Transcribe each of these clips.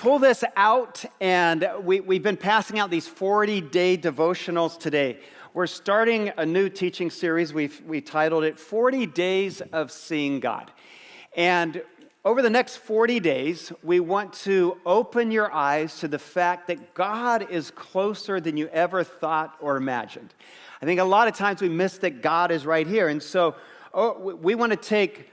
pull this out, and we've been passing out these 40-day devotionals today. We're starting a new teaching series. We titled it 40 Days of Seeing God. And over the next 40 days, we want to open your eyes to the fact that God is closer than you ever thought or imagined. I think a lot of times we miss that God is right here. And so we want to take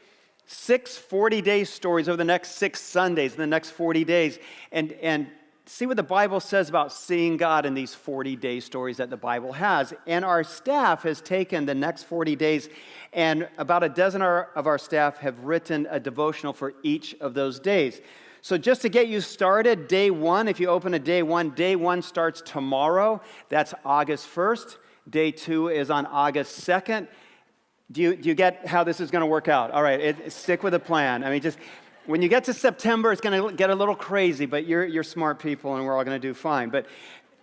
6 40-day stories over the next 6 Sundays in the next 40 days and see what the Bible says about seeing God in these 40-day stories that the Bible has. And our staff has taken the next 40 days, and about a dozen of our staff have written a devotional for each of those days. So just to get you started, day one, if you open a day one starts tomorrow. That's August 1st. Day 2 is on August 2nd. Do you get how this is going to work out? All right, stick with the plan. I mean, just when you get to September, it's going to get a little crazy, but you're smart people, and we're all going to do fine. But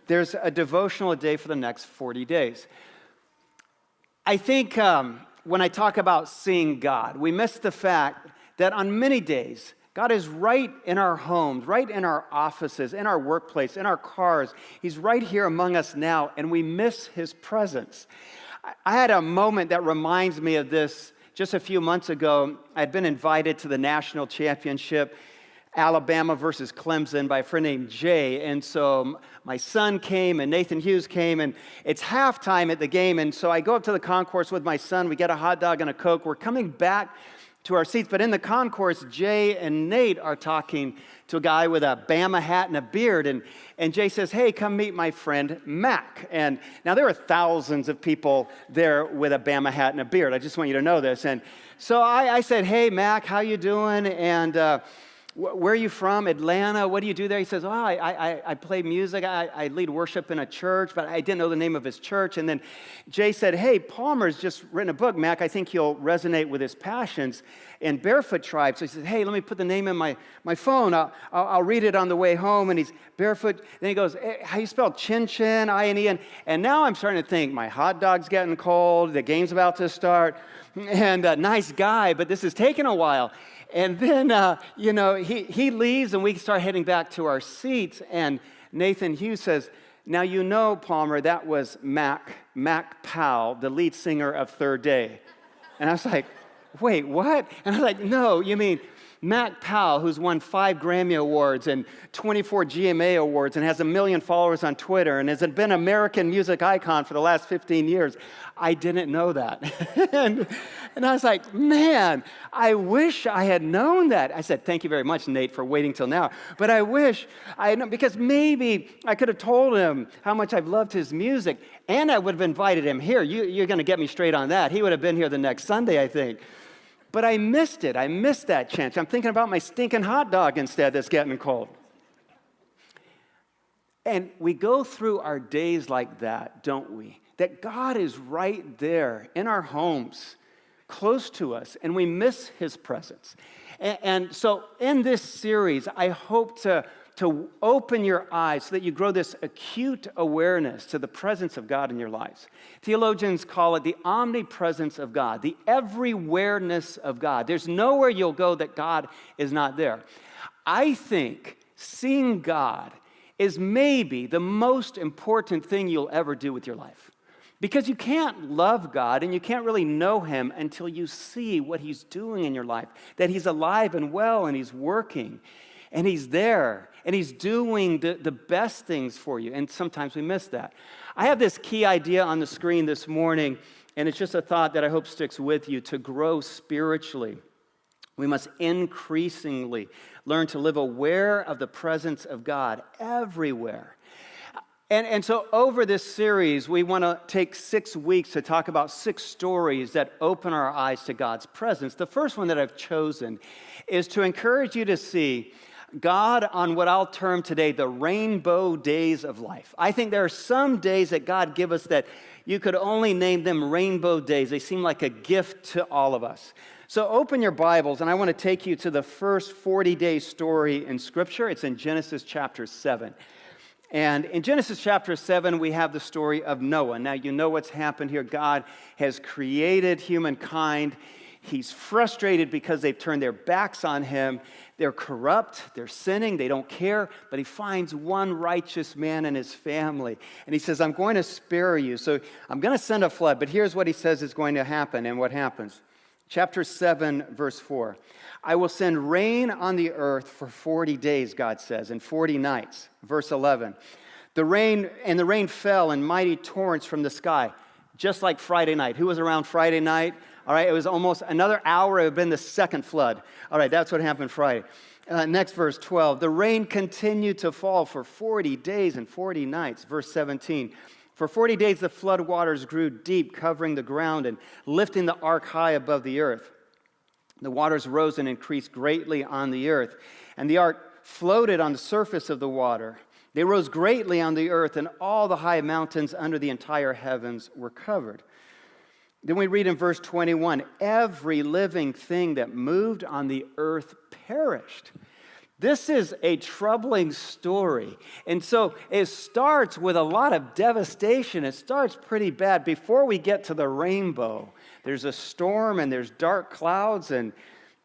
there's a devotional a day for the next 40 days. I think when I talk about seeing God, we miss the fact that on many days, God is right in our homes, right in our offices, in our workplace, in our cars. He's right here among us now, and we miss His presence. I had a moment that reminds me of this. Just a few months ago, I'd been invited to the national championship, Alabama versus Clemson, by a friend named Jay. And so my son came and Nathan Hughes came, and it's halftime at the game. And so I go up to the concourse with my son. We get a hot dog and a Coke. We're coming back to our seats, but in the concourse, Jay and Nate are talking to a guy with a Bama hat and a beard, and Jay says, "Hey, come meet my friend Mac." And now there are thousands of people there with a Bama hat and a beard. I just want you to know this. And so I said, "Hey, Mac, how you doing? And where are you from? Atlanta? What do you do there?" He says, "Oh, I play music. I lead worship in a church," but I didn't know the name of his church. And then Jay said, "Hey, Palmer's just written a book, Mac. I think you'll resonate with his passions in Barefoot Tribe." So he says, "Hey, let me put the name in my phone. I'll read it on the way home." And he's barefoot. Then he goes, "Hey, how you spell Chinchen, I-N-E?" And now I'm starting to think, my hot dog's getting cold. The game's about to start. And nice guy, but this is taking a while. And then, he leaves, and we start heading back to our seats. And Nathan Hughes says, "Now, Palmer, that was Mac Powell, the lead singer of Third Day." And I was like, "Wait, what?" And I was like, "No, you mean Mac Powell, who's won 5 Grammy Awards and 24 GMA Awards and has 1 million followers on Twitter and has been an American music icon for the last 15 years. I didn't know that." and I was like, "Man, I wish I had known that." I said, "Thank you very much, Nate, for waiting till now. But I wish I had known, because maybe I could have told him how much I've loved his music, and I would have invited him here. You're going to get me straight on that. He would have been here the next Sunday, I think. But I missed it. I missed that chance. I'm thinking about my stinking hot dog instead that's getting cold." And we go through our days like that, don't we? That God is right there in our homes, close to us, and we miss His presence. And so in this series, I hope to open your eyes so that you grow this acute awareness to the presence of God in your lives. Theologians call it the omnipresence of God, the everywhereness of God. There's nowhere you'll go that God is not there. I think seeing God is maybe the most important thing you'll ever do with your life. Because you can't love God and you can't really know Him until you see what He's doing in your life, that He's alive and well and He's working. And He's there, and He's doing the best things for you. And sometimes we miss that. I have this key idea on the screen this morning, and it's just a thought that I hope sticks with you. To grow spiritually, we must increasingly learn to live aware of the presence of God everywhere. And so over this series, we want to take 6 weeks to talk about 6 stories that open our eyes to God's presence. The first one that I've chosen is to encourage you to see God on what I'll term today the rainbow days of life. I think there are some days that God gives us that you could only name them rainbow days. They seem like a gift to all of us. So open your Bibles, and I want to take you to the first 40-day story in Scripture. It's in Genesis chapter 7. And in Genesis chapter 7, we have the story of Noah. Now, you know what's happened here. God has created humankind. He's frustrated because they've turned their backs on him. They're corrupt, they're sinning, they don't care. But he finds one righteous man in his family. And he says, I'm going to spare you. So I'm going to send a flood. But here's what he says is going to happen and what happens. Chapter 7, verse 4. I will send rain on the earth for 40 days, God says, and 40 nights. Verse 11. The rain fell in mighty torrents from the sky, just like Friday night. Who was around Friday night? All right, it was almost another hour. It would have been the second flood. All right, that's what happened Friday. Next verse 12. The rain continued to fall for 40 days and 40 nights. Verse 17. For 40 days the flood waters grew deep, covering the ground and lifting the ark high above the earth. The waters rose and increased greatly on the earth, and the ark floated on the surface of the water. They rose greatly on the earth, and all the high mountains under the entire heavens were covered. Then we read in verse 21, every living thing that moved on the earth perished. This is a troubling story. And so it starts with a lot of devastation. It starts pretty bad. Before we get to the rainbow, there's a storm and there's dark clouds and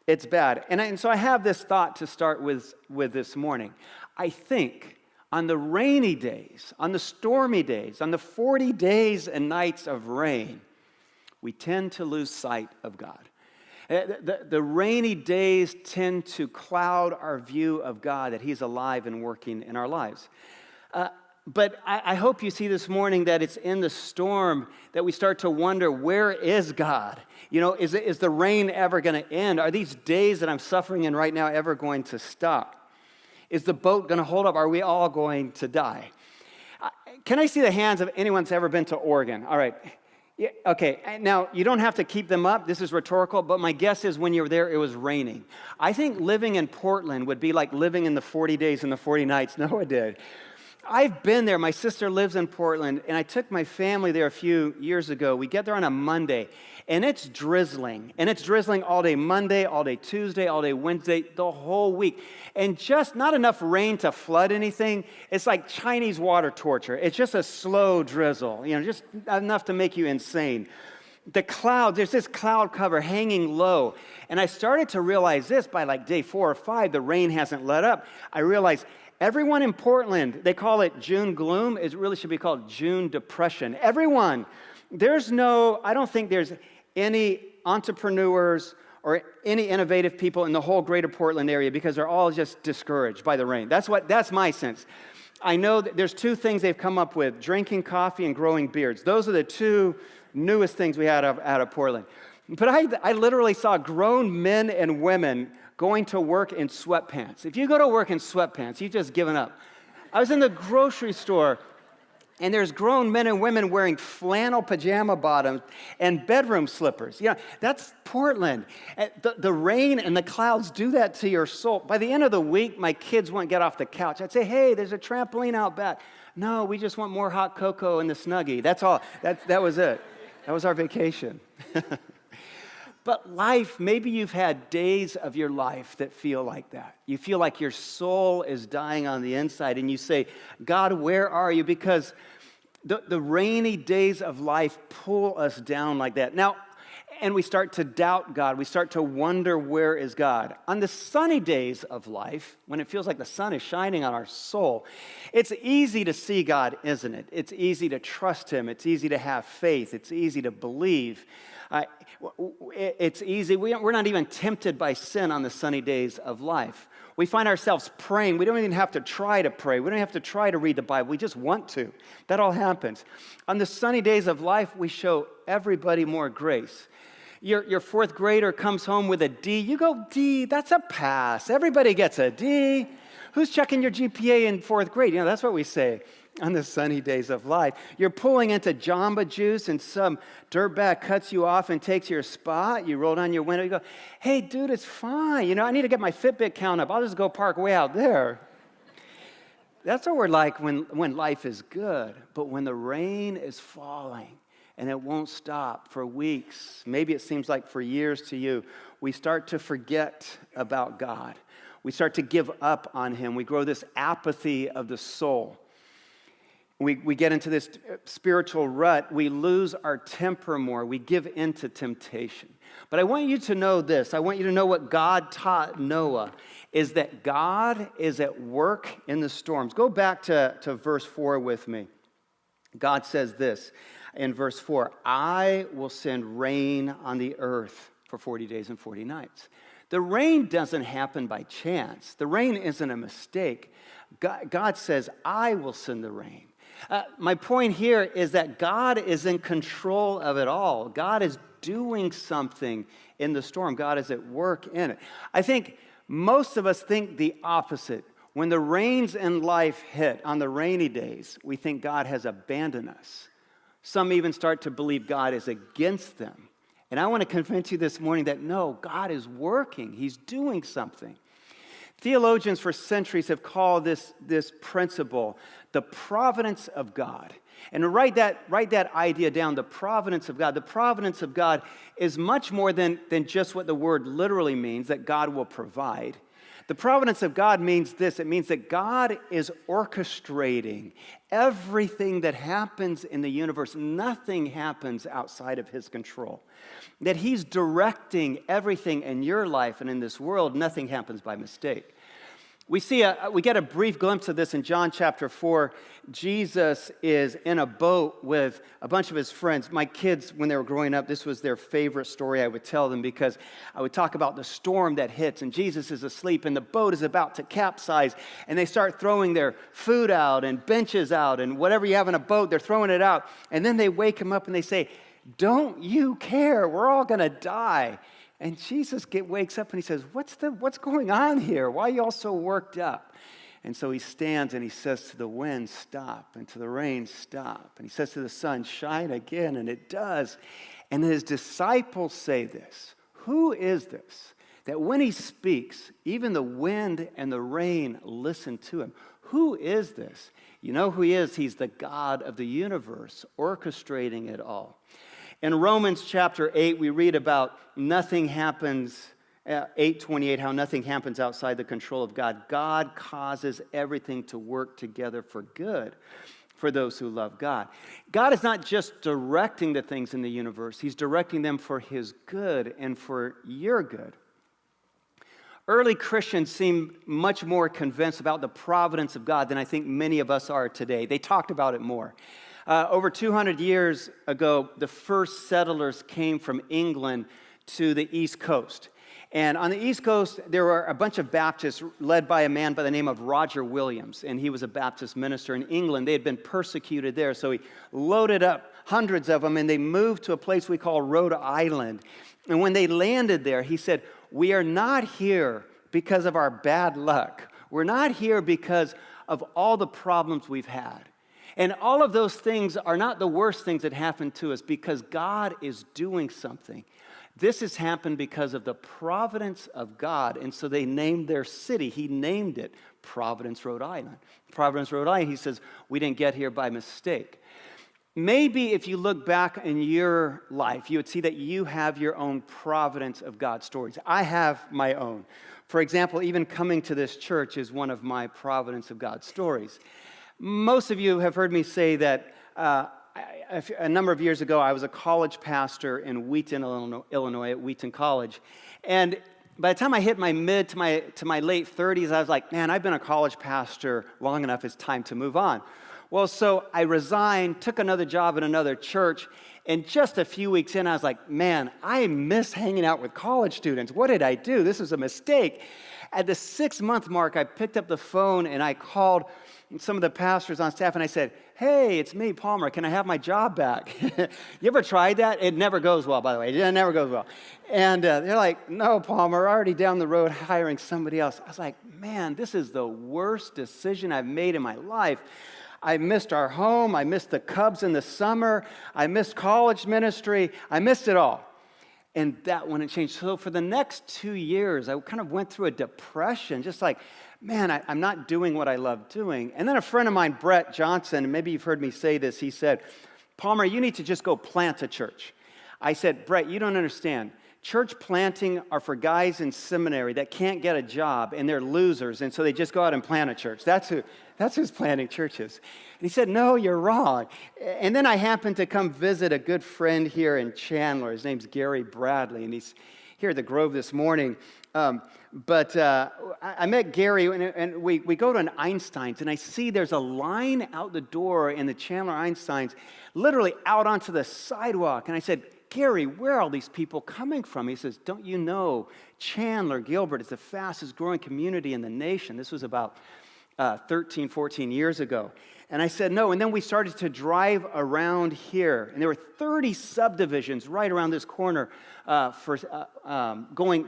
it's bad. And so I have this thought to start with this morning. I think on the rainy days, on the stormy days, on the 40 days and nights of rain, we tend to lose sight of God. The rainy days tend to cloud our view of God, that He's alive and working in our lives. But I hope you see this morning that it's in the storm that we start to wonder, where is God? You know, is the rain ever going to end? Are these days that I'm suffering in right now ever going to stop? Is the boat going to hold up? Are we all going to die? Can I see the hands of anyone that's ever been to Oregon? All right. Yeah, okay, now you don't have to keep them up. This is rhetorical, but my guess is when you were there, it was raining. I think living in Portland would be like living in the 40 days and the 40 nights. Noah did. I've been there. My sister lives in Portland, and I took my family there a few years ago. We get there on a Monday, and it's drizzling. And it's drizzling all day Monday, all day Tuesday, all day Wednesday, the whole week. And just not enough rain to flood anything. It's like Chinese water torture. It's just a slow drizzle, just enough to make you insane. The clouds, there's this cloud cover hanging low. And I started to realize this by like day 4 or 5, the rain hasn't let up. I realized everyone in Portland, they call it June gloom. It really should be called June depression. Everyone. I don't think there's any entrepreneurs or any innovative people in the whole greater Portland area because they're all just discouraged by the rain. That's my sense. I know that there's 2 things they've come up with, drinking coffee and growing beards. Those are the 2 newest things we had out of Portland. But I literally saw grown men and women going to work in sweatpants. If you go to work in sweatpants, you've just given up. I was in the grocery store, and there's grown men and women wearing flannel pajama bottoms and bedroom slippers. That's Portland. The rain and the clouds do that to your soul. By the end of the week, my kids won't get off the couch. I'd say, hey, there's a trampoline out back. No, we just want more hot cocoa in the Snuggie. That's all. That was it. That was our vacation. But life, maybe you've had days of your life that feel like that. You feel like your soul is dying on the inside, and you say, God, where are you? Because the rainy days of life pull us down like that. Now, and we start to doubt God. We start to wonder, where is God? On the sunny days of life, when it feels like the sun is shining on our soul, it's easy to see God, isn't it? It's easy to trust Him. It's easy to have faith. It's easy to believe. It's easy. We're not even tempted by sin on the sunny days of life. We find ourselves praying. We don't even have to try to pray. We don't have to try to read the Bible. We just want to. That all happens. On the sunny days of life, we show everybody more grace. Your 4th grader comes home with a D. You go, D, that's a pass. Everybody gets a D. Who's checking your GPA in 4th grade? That's what we say on the sunny days of life. You're pulling into Jamba Juice and some dirtbag cuts you off and takes your spot. You roll down your window. You go, hey, dude, it's fine. I need to get my Fitbit count up. I'll just go park way out there. That's what we're like when life is good. But when the rain is falling and it won't stop for weeks, maybe it seems like for years to you, we start to forget about God. We start to give up on Him. We grow this apathy of the soul. we get into this spiritual rut, we lose our temper more. We give in to temptation. But I want you to know this. I want you to know what God taught Noah is that God is at work in the storms. Go back to verse 4 with me. God says this in verse 4, I will send rain on the earth for 40 days and 40 nights. The rain doesn't happen by chance. The rain isn't a mistake. God says, I will send the rain. My point here is that God is in control of it all. God is doing something in the storm. God is at work in it. I think most of us think the opposite. When the rains in life hit on the rainy days, we think God has abandoned us. Some even start to believe God is against them. And I want to convince you this morning that no, God is working. He's doing something. Theologians for centuries have called this principle the providence of God. And write that idea down, the providence of God. The providence of God is much more than just what the word literally means, that God will provide. The providence of God means this. It means that God is orchestrating everything that happens in the universe. Nothing happens outside of his control. That he's directing everything in your life and in this world. Nothing happens by mistake. We get a brief glimpse of this in John chapter 4. Jesus is in a boat with a bunch of his friends. My kids, when they were growing up, this was their favorite story I would tell them because I would talk about the storm that hits and Jesus is asleep and the boat is about to capsize and they start throwing their food out and benches out and whatever you have in a boat, they're throwing it out. And then they wake him up and they say, don't you care? We're all going to die. And Jesus wakes up and he says, what's going on here? Why are you all so worked up? And so he stands and he says to the wind, stop, and to the rain, stop. And he says to the sun, shine again, and it does. And his disciples say this, who is this? That when he speaks, even the wind and the rain listen to him. Who is this? You know who he is? He's the God of the universe, orchestrating it all. In Romans chapter 8, we read about nothing happens, 8:28, how nothing happens outside the control of God. God causes everything to work together for good for those who love God. God is not just directing the things in the universe. He's directing them for his good and for your good. Early Christians seemed much more convinced about the providence of God than I think many of us are today. They talked about it more. Over 200 years ago, the first settlers came from England to the East Coast. And on the East Coast, there were a bunch of Baptists led by a man by the name of Roger Williams, and he was a Baptist minister in England. They had been persecuted there, so he loaded up hundreds of them, and they moved to a place we call Rhode Island. And when they landed there, he said, we are not here because of our bad luck. We're not here because of all the problems we've had. And all of those things are not the worst things that happened to us because God is doing something. This has happened because of the providence of God. And so they named their city. He named it Providence, Rhode Island. Providence, Rhode Island, he says, we didn't get here by mistake. Maybe if you look back in your life, you would see that you have your own providence of God stories. I have my own. For example, even coming to this church is one of my providence of God stories. Most of you have heard me say that a number of years ago, I was a college pastor in Wheaton, Illinois, at Wheaton College. And by the time I hit my mid to my late 30s, I was like, man, I've been a college pastor long enough. It's time to move on. Well, so I resigned, took another job at another church, and just a few weeks in, I was like, man, I miss hanging out with college students. What did I do? This was a mistake. At the 6-month mark, I picked up the phone and I called some of the pastors on staff and I said, hey, it's me, Palmer. Can I have my job back? You ever tried that? It never goes well, by the way. It never goes well. And they're like, no, Palmer, we're already down the road hiring somebody else. I was like, man, this is the worst decision I've made in my life. I missed our home. I missed the Cubs in the summer. I missed college ministry. I missed it all. And that wouldn't change. So for the next 2 years, I kind of went through a depression, just like, man, I'm not doing what I love doing. And then a friend of mine, Brett Johnson, and maybe you've heard me say this, he said, Palmer, you need to just go plant a church. I said, Brett, you don't understand. Church planting are for guys in seminary that can't get a job and they're losers, and so they just go out and plant a church. That's who's planting churches. And he said, no, you're wrong. And then I happened to come visit a good friend here in Chandler. His name's Gary Bradley, and he's here at the Grove this morning. But I met Gary, and we go to an Einstein's, and I see there's a line out the door in the Chandler Einstein's, literally out onto the sidewalk. And I said, Gary, where are all these people coming from? He says, don't you know Chandler, Gilbert is the fastest growing community in the nation. This was about 13, 14 years ago. And I said, no. And then we started to drive around here. And there were 30 subdivisions right around this corner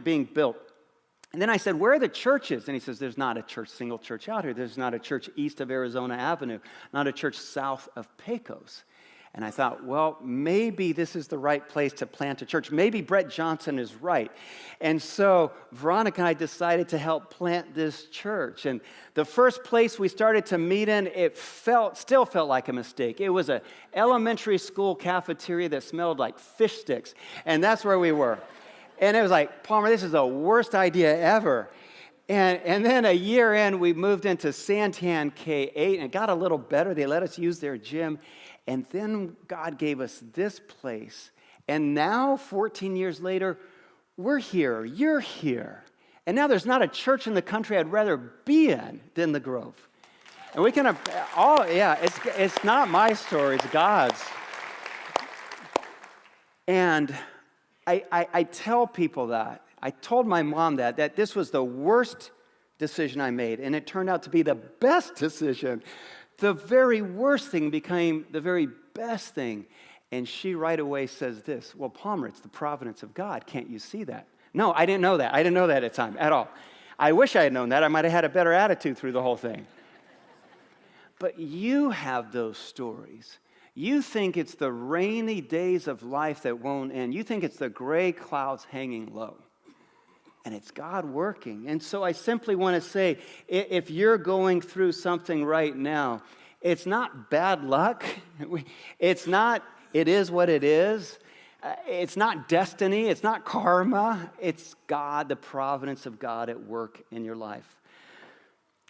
being built. And then I said, where are the churches? And he says, there's not a single church out here. There's not a church east of Arizona Avenue, not a church south of Pecos. And I thought, well, maybe this is the right place to plant a church. Maybe Brett Johnson is right. And so Veronica and I decided to help plant this church. And the first place we started to meet in, still felt like a mistake. It was an elementary school cafeteria that smelled like fish sticks. And that's where we were. And it was like, Palmer, this is the worst idea ever. And then a year in, we moved into Santan K8, and it got a little better. They let us use their gym. And then God gave us this place. And now, 14 years later, we're here. You're here. And now there's not a church in the country I'd rather be in than the Grove. And we can, it's not my story, it's God's. And I tell people that. I told my mom that this was the worst decision I made, and it turned out to be the best decision. The very worst thing became the very best thing. And she right away says this, well, Palmer, it's the providence of God. Can't you see that? No, I didn't know that. I didn't know that at the time at all. I wish I had known that. I might have had a better attitude through the whole thing. But you have those stories. You think it's the rainy days of life that won't end. You think it's the gray clouds hanging low. And it's God working. And so I simply want to say, if you're going through something right now, it's not bad luck. It is what it is. It's not destiny. It's not karma. It's God, the providence of God at work in your life.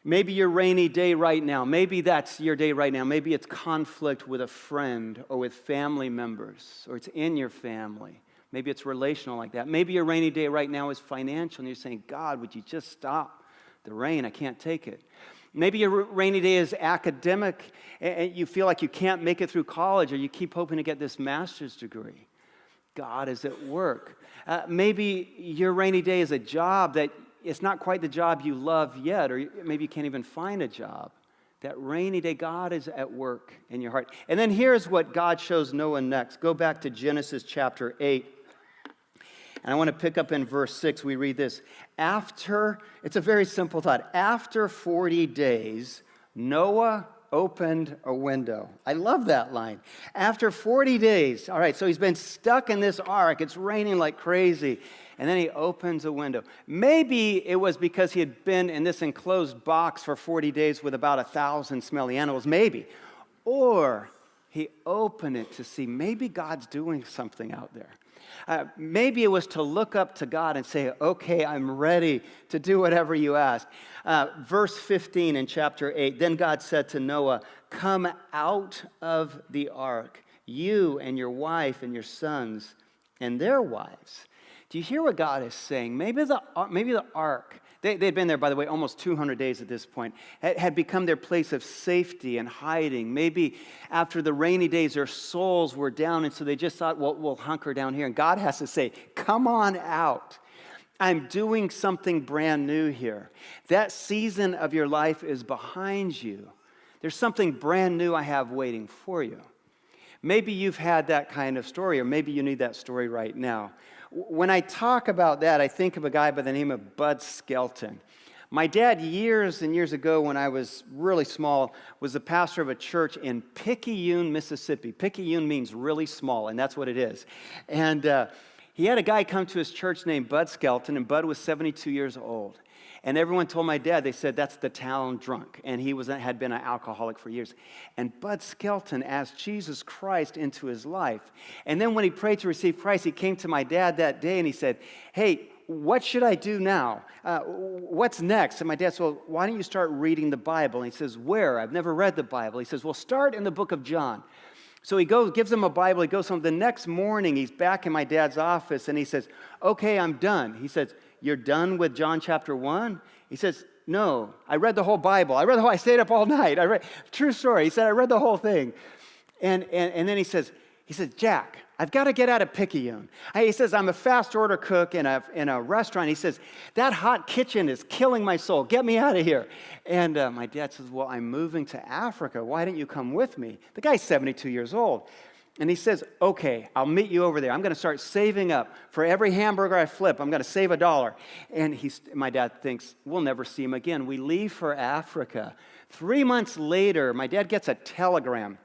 Maybe your rainy day right now. Maybe that's your day right now. Maybe it's conflict with a friend or with family members, or it's in your family. Maybe it's relational like that. Maybe your rainy day right now is financial, and you're saying, God, would you just stop the rain? I can't take it. Maybe your rainy day is academic, and you feel like you can't make it through college, or you keep hoping to get this master's degree. God is at work. Maybe your rainy day is a job that it's not quite the job you love yet, or maybe you can't even find a job. That rainy day, God is at work in your heart. And then here's what God shows Noah next. Go back to Genesis chapter 8. And I want to pick up in verse 6. We read this. It's a very simple thought. After 40 days, Noah opened a window. I love that line. After 40 days. All right, so he's been stuck in this ark. It's raining like crazy. And then he opens a window. Maybe it was because he had been in this enclosed box for 40 days with about 1,000 smelly animals. Maybe. Or he opened it to see maybe God's doing something out there. Maybe it was to look up to God and say, okay, I'm ready to do whatever you ask. Verse 15 in chapter 8, then God said to Noah, come out of the ark, you and your wife and your sons and their wives. Do you hear what God is saying? Maybe the ark, they'd been there, by the way, almost 200 days at this point, had become their place of safety and hiding. Maybe after the rainy days, their souls were down, and so they just thought, well, we'll hunker down here. And God has to say, come on out. I'm doing something brand new here. That season of your life is behind you. There's something brand new I have waiting for you. Maybe you've had that kind of story, or maybe you need that story right now. When I talk about that, I think of a guy by the name of Bud Skelton. My dad, years and years ago, when I was really small, was the pastor of a church in Picayune, Mississippi. Picayune means really small, and that's what it is. And he had a guy come to his church named Bud Skelton, and Bud was 72 years old. And everyone told my dad, they said, that's the town drunk. And he had been an alcoholic for years. And Bud Skelton asked Jesus Christ into his life. And then when he prayed to receive Christ, he came to my dad that day and he said, hey, what should I do now? What's next? And my dad said, well, why don't you start reading the Bible? And he says, where? I've never read the Bible. He says, well, start in the book of John. So he gives him a Bible. He goes home. The next morning, he's back in my dad's office, and he says, okay, I'm done. He says, you're done with John chapter 1? He says, no, I read the whole Bible. I stayed up all night. True story. He said, I read the whole thing. And then he says, Jack, I've got to get out of Picayune. He says, I'm a fast order cook in a restaurant. He says, that hot kitchen is killing my soul. Get me out of here. And my dad says, well, I'm moving to Africa. Why don't you come with me? The guy's 72 years old. And he says, okay, I'll meet you over there. I'm going to start saving up. For every hamburger I flip, I'm going to save $1. And my dad thinks, we'll never see him again. We leave for Africa. 3 months later, my dad gets a telegram.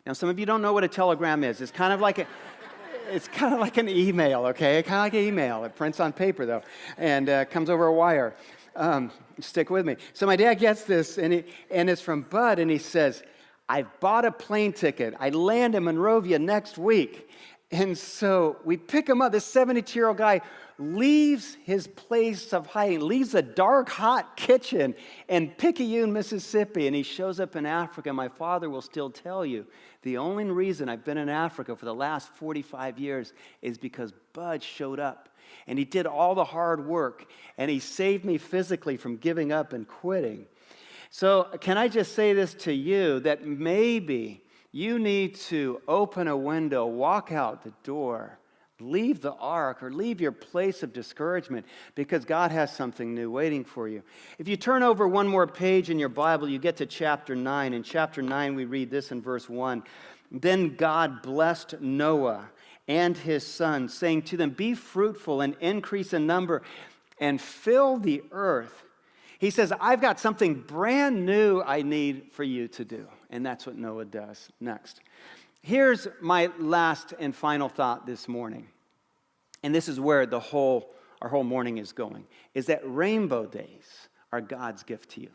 Now, some of you don't know what a telegram is. It's kind of like an email, okay? Kind of like an email. It prints on paper, though, and comes over a wire. Stick with me. So my dad gets this, and it's from Bud, and he says, I've bought a plane ticket. I land in Monrovia next week. And so we pick him up. This 72-year-old guy leaves his place of hiding, leaves a dark, hot kitchen in Picayune, Mississippi, and he shows up in Africa. My father will still tell you, the only reason I've been in Africa for the last 45 years is because Bud showed up. And he did all the hard work, and he saved me physically from giving up and quitting. So can I just say this to you, that maybe you need to open a window, walk out the door, leave the ark, or leave your place of discouragement, because God has something new waiting for you. If you turn over one more page in your Bible, you get to chapter 9. In chapter 9, we read this in verse 1. Then God blessed Noah and his sons, saying to them, be fruitful and increase in number and fill the earth. He says, I've got something brand new I need for you to do. And that's what Noah does next. Here's my last and final thought this morning. And this is where our whole morning is going, is that rainbow days are God's gift to you.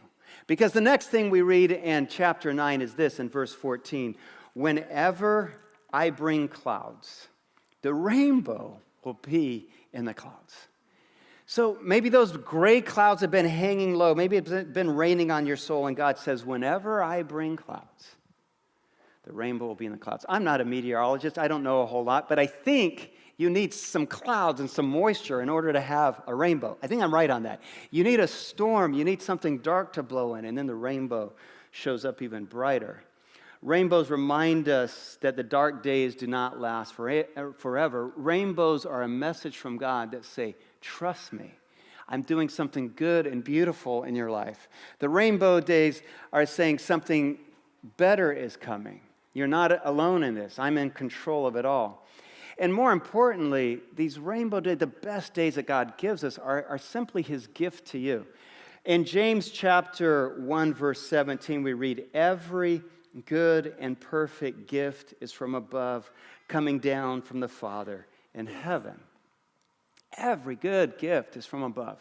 Because the next thing we read in chapter 9 is this in verse 14. Whenever I bring clouds, the rainbow will be in the clouds. So maybe those gray clouds have been hanging low. Maybe it's been raining on your soul, and God says, whenever I bring clouds, the rainbow will be in the clouds. I'm not a meteorologist. I don't know a whole lot, but I think you need some clouds and some moisture in order to have a rainbow. I think I'm right on that. You need a storm. You need something dark to blow in, and then the rainbow shows up even brighter. Rainbows remind us that the dark days do not last forever. Rainbows are a message from God that say, trust me, I'm doing something good and beautiful in your life. The rainbow days are saying something better is coming. You're not alone in this. I'm in control of it all. And more importantly, these rainbow days, the best days that God gives us, are simply his gift to you. In James chapter 1, verse 17, we read, every good and perfect gift is from above, coming down from the Father in heaven. Every good gift is from above.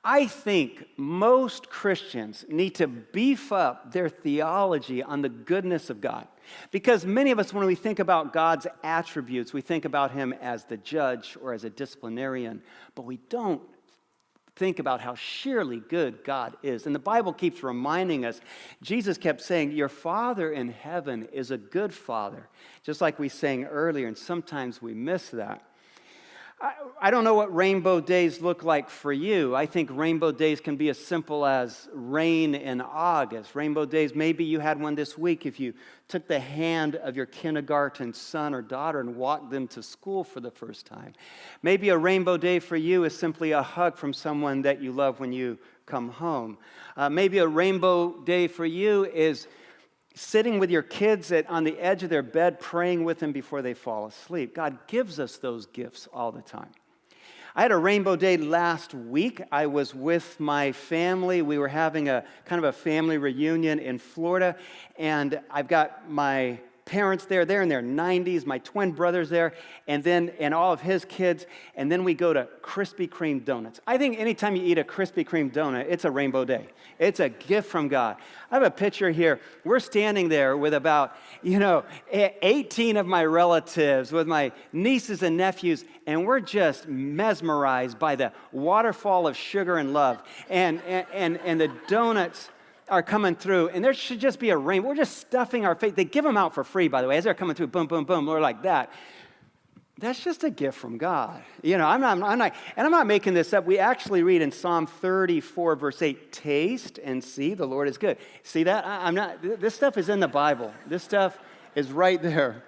I think most Christians need to beef up their theology on the goodness of God. Because many of us, when we think about God's attributes, we think about him as the judge or as a disciplinarian, but we don't think about how sheerly good God is. And the Bible keeps reminding us, Jesus kept saying, your Father in heaven is a good Father, just like we sang earlier, and sometimes we miss that. I don't know what rainbow days look like for you. I think rainbow days can be as simple as rain in August. Rainbow days, maybe you had one this week if you took the hand of your kindergarten son or daughter and walked them to school for the first time. Maybe a rainbow day for you is simply a hug from someone that you love when you come home. Maybe a rainbow day for you is sitting with your kids on the edge of their bed, praying with them before they fall asleep. God gives us those gifts all the time. I had a rainbow day last week. I was with my family. We were having a kind of a family reunion in Florida, and I've got my parents there. They're in their 90s. My twin brother's there, and all of his kids. And then we go to Krispy Kreme donuts. I think anytime you eat a Krispy Kreme donut, it's a rainbow day. It's a gift from God. I have a picture here. We're standing there with about, 18 of my relatives, with my nieces and nephews, and we're just mesmerized by the waterfall of sugar and love. And the donuts are coming through, and there should just be a rainbow. We're just stuffing our face. They give them out for free, by the way, as they're coming through. Boom, boom, boom. We're like that. That's just a gift from God. I'm not making this up. We actually read in Psalm 34, verse 8, taste and see the Lord is good. See that? This stuff is in the Bible. This stuff is right there.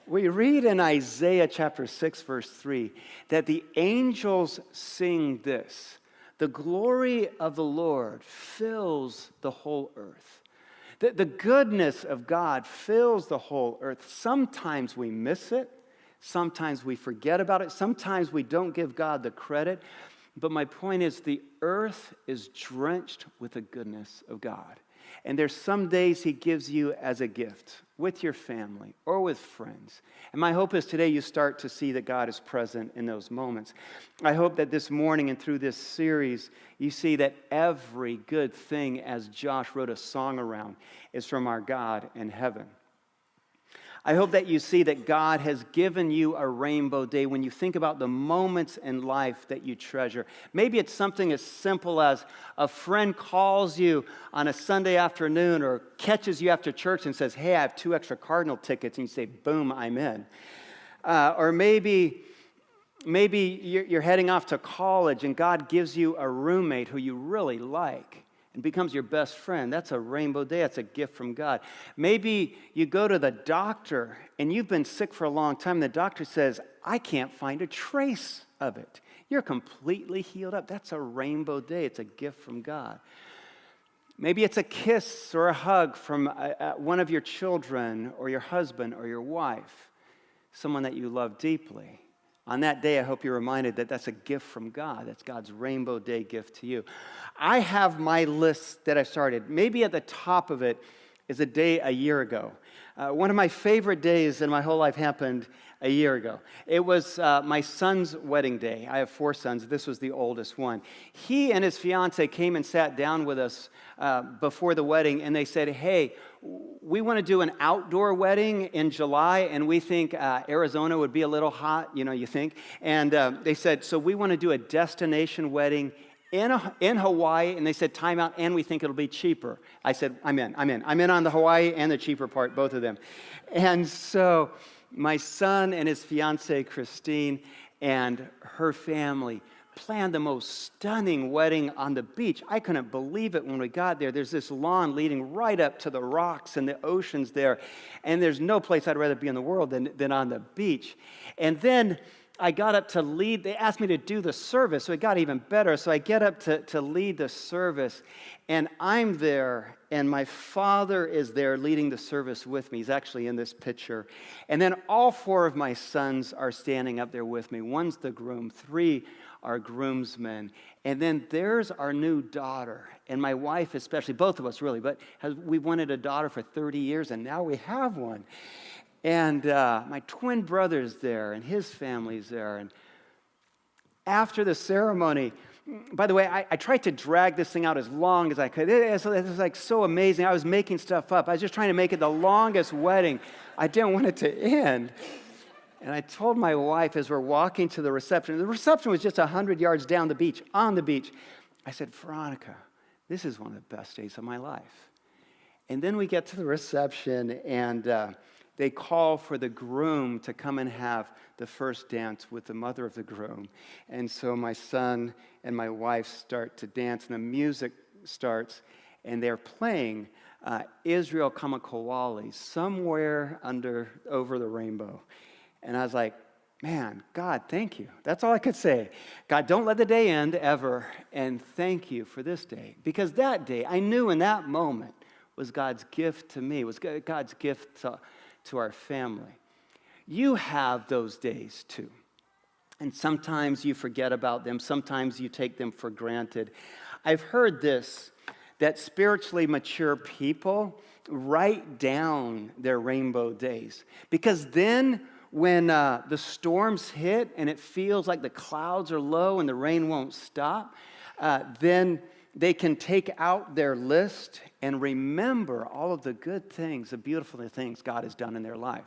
We read in Isaiah chapter 6, verse 3, that the angels sing this: the glory of the Lord fills the whole earth. The goodness of God fills the whole earth. Sometimes we miss it. Sometimes we forget about it. Sometimes we don't give God the credit. But my point is, the earth is drenched with the goodness of God. And there's some days He gives you as a gift with your family or with friends. And my hope is today you start to see that God is present in those moments. I hope that this morning and through this series, you see that every good thing, as Josh wrote a song around, is from our God in heaven. I hope that you see that God has given you a rainbow day when you think about the moments in life that you treasure. Maybe it's something as simple as a friend calls you on a Sunday afternoon or catches you after church and says, hey, I have 2 extra Cardinal tickets, and you say, boom, I'm in. Or maybe you're heading off to college and God gives you a roommate who you really like and becomes your best friend. That's a rainbow day. That's a gift from God. Maybe you go to the doctor and you've been sick for a long time. The doctor says, I can't find a trace of it. You're completely healed up. That's a rainbow day. It's a gift from God. Maybe it's a kiss or a hug from one of your children or your husband or your wife, someone that you love deeply. On that day, I hope you're reminded that that's a gift from God. That's God's rainbow day gift to you. I have my list that I started. Maybe at the top of it is a day a year ago. One of my favorite days in my whole life happened a year ago. It was my son's wedding day. I have 4 sons. This was the oldest one. He and his fiance came and sat down with us before the wedding, and they said, hey, we want to do an outdoor wedding in July, and we think Arizona would be a little hot, you think. And they said, so we want to do a destination wedding in Hawaii, and they said, time out, and we think it'll be cheaper. I said, I'm in on the Hawaii and the cheaper part, both of them. And so my son and his fiancée, Christine, and her family planned the most stunning wedding on the beach. I couldn't believe it when we got there. There's this lawn leading right up to the rocks and the oceans there, and there's no place I'd rather be in the world than on the beach. And then I got up to lead. They asked me to do the service, so it got even better. So I get up to lead the service, and I'm there, and my father is there leading the service with me. He's actually in this picture. And then all 4 of my sons are standing up there with me. One's the groom, 3 are groomsmen. And then there's our new daughter, and my wife especially, both of us really, but we wanted a daughter for 30 years, and now we have one. And my twin brother's there, and his family's there. And after the ceremony, by the way, I tried to drag this thing out as long as I could. It was like so amazing. I was making stuff up. I was just trying to make it the longest wedding. I didn't want it to end. And I told my wife as we're walking to the reception was just 100 yards down the beach, on the beach. I said, Veronica, this is one of the best days of my life. And then we get to the reception, and they call for the groom to come and have the first dance with the mother of the groom. And so my son and my wife start to dance, and the music starts, and they're playing Israel Kamakawi's Somewhere Over the Rainbow. And I was like, man, God, thank you. That's all I could say. God, don't let the day end ever, and thank you for this day. Because that day, I knew in that moment was God's gift to me, was God's gift to our family. You have those days too. And sometimes you forget about them. Sometimes you take them for granted. I've heard this, that spiritually mature people write down their rainbow days. Because then when the storms hit and it feels like the clouds are low and the rain won't stop, then they can take out their list and remember all of the good things, the beautiful things God has done in their life.